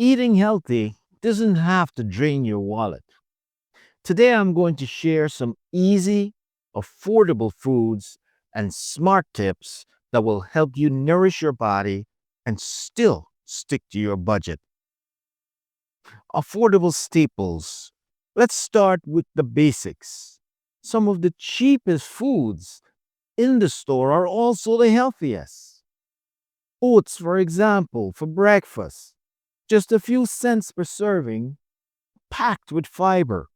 Eating healthy doesn't have to drain your wallet. Today, I'm going to share some easy, affordable foods and smart tips that will help you nourish your body and still stick to your budget. Affordable staples. Let's start with the basics. Some of the cheapest foods in the store are also the healthiest. Oats, for example, for breakfast, just a few cents per serving, packed with fiber.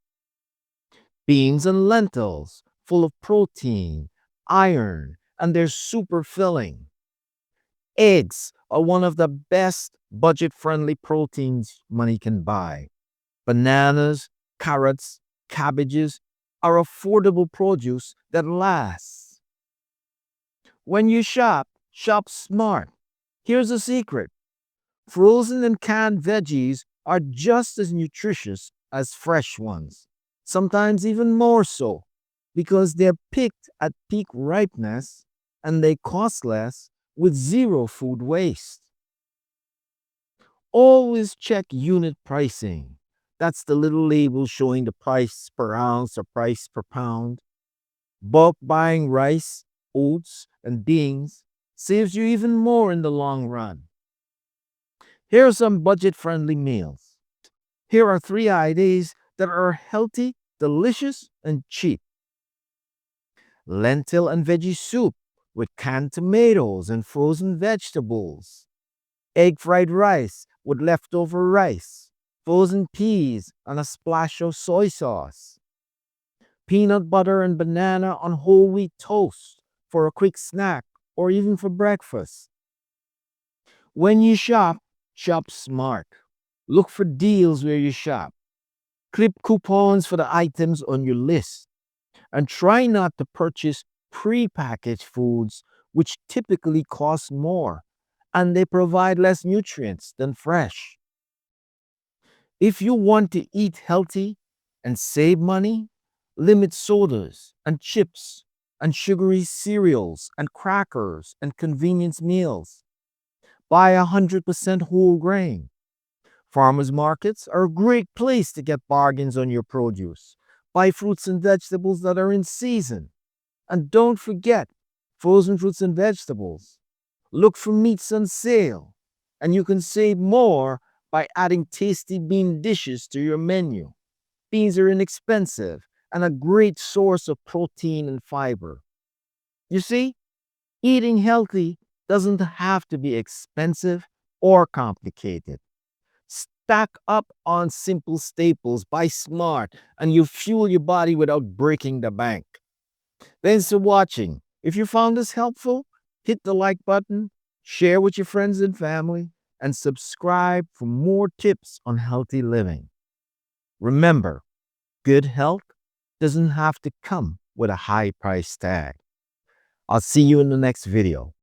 Beans and lentils, full of protein, iron, and they're super filling. Eggs are one of the best budget friendly proteins money can buy. Bananas, carrots, cabbages are affordable produce that lasts. When you shop, shop smart. Here's a secret: frozen and canned veggies are just as nutritious as fresh ones, sometimes even more so, because they're picked at peak ripeness and they cost less with zero food waste. Always check unit pricing. That's the little label showing the price per ounce or price per pound. Bulk buying rice, oats, and beans saves you even more in the long run. Here are some budget friendly meals. Here are three ideas that are healthy, delicious, and cheap. Lentil and veggie soup with canned tomatoes and frozen vegetables. Egg fried rice with leftover rice. Frozen peas and a splash of soy sauce. Peanut butter and banana on whole wheat toast for a quick snack or even for breakfast. When you shop, shop smart. Look for deals where you shop. Clip coupons for the items on your list. And try not to purchase prepackaged foods, which typically cost more and they provide less nutrients than fresh. If you want to eat healthy and save money, limit sodas and chips and sugary cereals and crackers and convenience meals. Buy 100% whole grain. Farmers markets are a great place to get bargains on your produce. Buy fruits and vegetables that are in season. And don't forget frozen fruits and vegetables. Look for meats on sale. And you can save more by adding tasty bean dishes to your menu. Beans are inexpensive and a great source of protein and fiber. You see, eating healthy doesn't have to be expensive or complicated. Stack up on simple staples, buy smart, and you fuel your body without breaking the bank. Thanks for watching. If you found this helpful, hit the like button, share with your friends and family, and subscribe for more tips on healthy living. Remember, good health doesn't have to come with a high price tag. I'll see you in the next video.